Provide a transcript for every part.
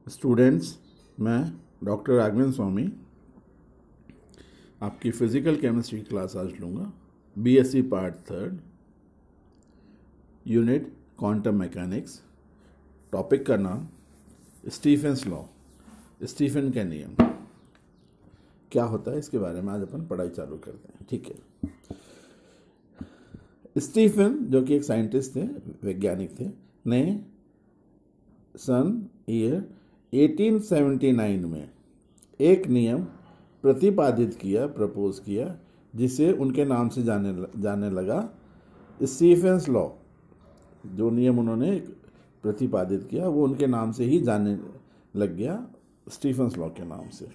Students, मैं doctor Raghavendra स्वामी आपकी physical chemistry class आज लूँगा। BSc part 3 unit quantum mechanics. Topic का नाम स्टीफेंस लॉ, स्टीफन के नियम क्या होता है, इसके बारे में आज अपन पढ़ाई चालू करते हैं। ठीक है। स्टीफन जो कि एक साइंटिस्ट थे, वैज्ञानिक थे, ने सन ईयर 1879 में एक नियम प्रतिपादित किया, प्रपोज किया, जिसे उनके नाम से जाने लगा स्टीफेंस लॉ। जो नियम उन्होंने प्रतिपादित किया वो उनके नाम से ही जाने लग गया, स्टीफेंस लॉ के नाम से।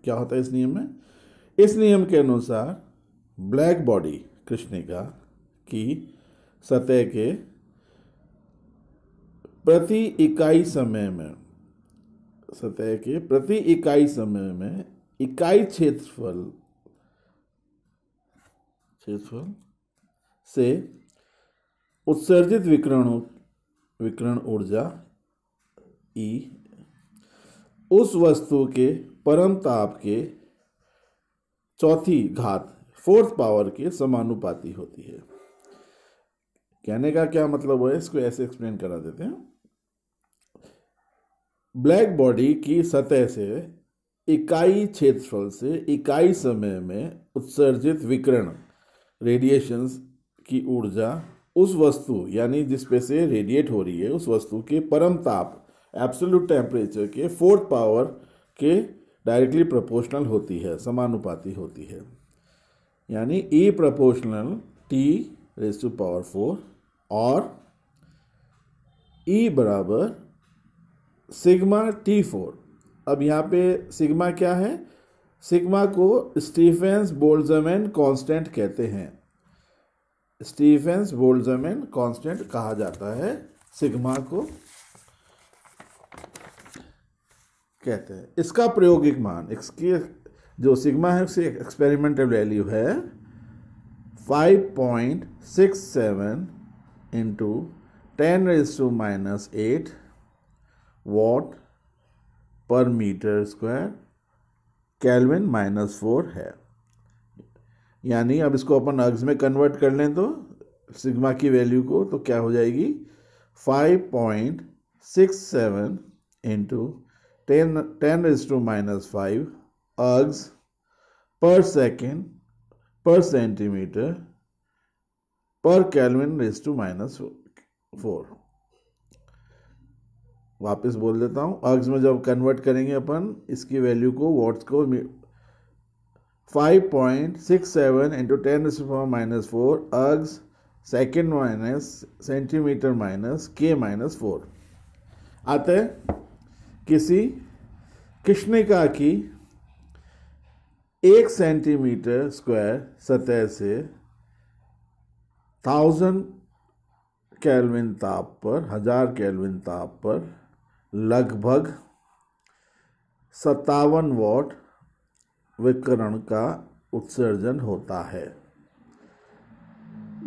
क्या होता है इस नियम में? इस नियम के अनुसार ब्लैक बॉडी कृष्णिका की सतह के प्रति इकाई समय में इकाई क्षेत्रफल से उत्सर्जित विकिरण ऊर्जा E उस वस्तु के परम ताप के चौथी घात, 4th पावर के समानुपाती होती है। कहने का क्या मतलब है, इसको ऐसे एक्सप्लेन करा देते हैं। ब्लैक बॉडी की सतह से इकाई क्षेत्रफल से इकाई समय में उत्सर्जित विकिरण, रेडिएशंस की ऊर्जा उस वस्तु यानी जिस पे से रेडिएट हो रही है उस वस्तु के परम ताप, एब्सोल्यूट टेम्परेचर के 4th पावर के डायरेक्टली प्रोपोर्शनल होती है, समानुपाती होती है। यानी E प्रोपोर्शनल T⁴ और E बराबर सिग्मा T4। अब यहाँ पे सिग्मा क्या है? सिग्मा को स्टीफेंस बोल्ट्जमैन कांस्टेंट कहते हैं। स्टीफेंस बोल्ट्जमैन कांस्टेंट कहा जाता है, सिग्मा को कहते हैं। इसका प्रायोगिक मान, इसकी जो सिग्मा है उसकी एक्सपेरिमेंटल वैल्यू है 5.67 × 10⁻⁻8 वॉट पर मीटर स्क्वायर, केल्विन -4 है। यानी अब इसको अपन अर्ग्स में कन्वर्ट कर लें तो सिग्मा की वैल्यू को, तो क्या हो जाएगी 5.67 × 10⁻⁵ अर्ग्स पर सेकेंड पर सेंटीमीटर पर केल्विन -4। वापस बोल देता हूँ, अर्ग्स में जब कन्वर्ट करेंगे अपन इसकी वैल्यू को, वॉट्स को, 5.67 × 10⁻⁴ ergs second minus centimetre minus K-4 आते हैं। किसी कृष्णिका की 1 सेंटीमीटर स्क्वायर सतह से 1000 केल्विन ताप पर, 1000 केल्विन ताप पर लगभग 57 वॉट विकिरण का उत्सर्जन होता है।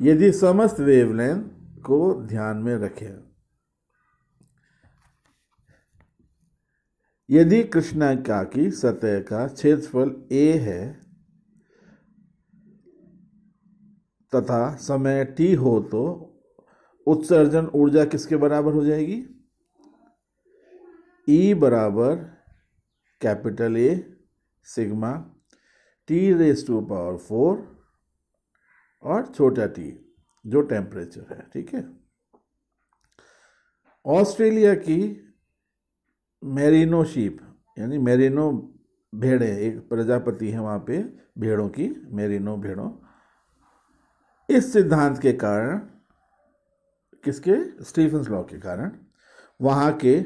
यदि समस्त वेवलेंथ को ध्यान में रखें, यदि कृष्णिका की सतह का क्षेत्रफल A है तथा समय T हो तो उत्सर्जन ऊर्जा किसके बराबर हो जाएगी? E बराबर कैपिटल A सिग्मा T⁴ और छोटा t जो टेम्परेचर है। ठीक है। ऑस्ट्रेलिया की मेरिनो शीप यानी मेरिनो भेड़ें, एक प्रजापति है वहाँ पे भेड़ों की, मेरिनो भेड़ों, इस सिद्धांत के कारण, किसके? स्टीफेंस लॉ के कारण, वहाँ के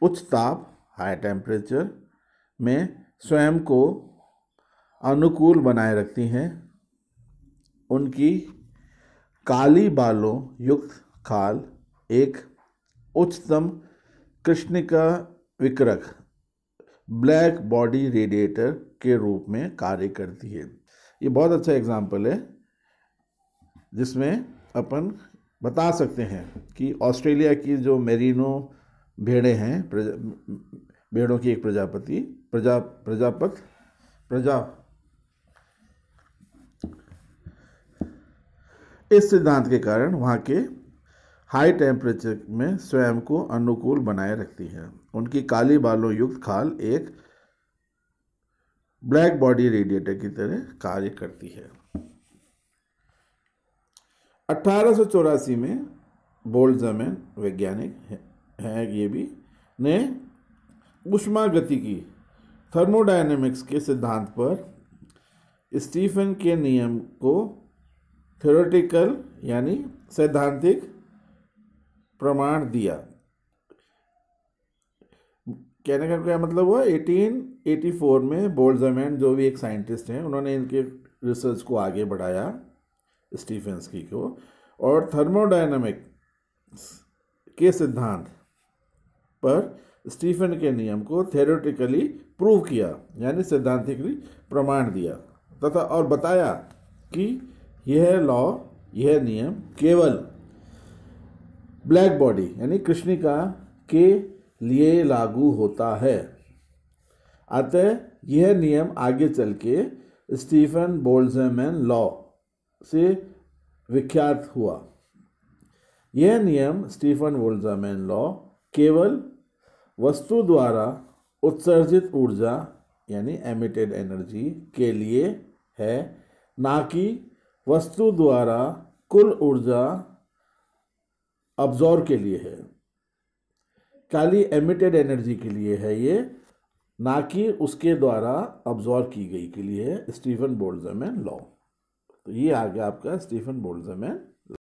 उच्च ताप, हाई टेम्परेचर में स्वयं को अनुकूल बनाए रखती हैं। उनकी काली बालों युक्त खाल एक उच्चतम कृष्णिका विकिरक, ब्लैक बॉडी रेडिएटर के रूप में कार्य करती है। ये बहुत अच्छा एग्जाम्पल है जिसमें अपन बता सकते हैं कि ऑस्ट्रेलिया की जो मेरिनो भेड़ें हैं, भेड़ों की एक प्रजापति प्रजा इस सिद्धांत के कारण वहाँ के हाई टेम्परेचर में स्वयं को अनुकूल बनाए रखती है। उनकी काली बालों युक्त खाल एक ब्लैक बॉडी रेडिएटर की तरह कार्य करती है। 1884 में बोल्ट्जमैन वैज्ञानिक है ये भी ने ऊष्मागतिकी थर्मोडायनेमिक्स के सिद्धांत पर स्टीफन के नियम को थ्योरेटिकल यानी सैद्धांतिक प्रमाण दिया। कहने का क्या मतलब हुआ, 1884 में बोल्ट्जमैन जो भी एक साइंटिस्ट हैं उन्होंने इनके रिसर्च को आगे बढ़ाया स्टीफेंसकी को, और थर्मोडायनामिक्स के सिद्धांत पर स्टीफन के नियम को थ्योरेटिकली प्रूव किया यानी सैद्धांतिकली प्रमाण दिया तथा और बताया कि यह नियम केवल ब्लैक बॉडी यानी कृष्णिका के लिए लागू होता है। अतः यह नियम आगे चल के स्टीफन बोल्ट्जमैन लॉ से विख्यात हुआ। यह नियम स्टीफन बोल्ट्जमैन लॉ केवल वस्तु द्वारा उत्सर्जित ऊर्जा यानी एमिटेड एनर्जी के लिए है, ना कि वस्तु द्वारा कुल ऊर्जा अब्जॉर्ब के लिए है। खाली एमिटेड एनर्जी के लिए है ये, ना कि उसके द्वारा अब्जॉर्ब की गई के लिए है, स्टीफन बोल्ट्जमैन लॉ। तो ये आ गया आपका स्टीफन बोल्ट्जमैन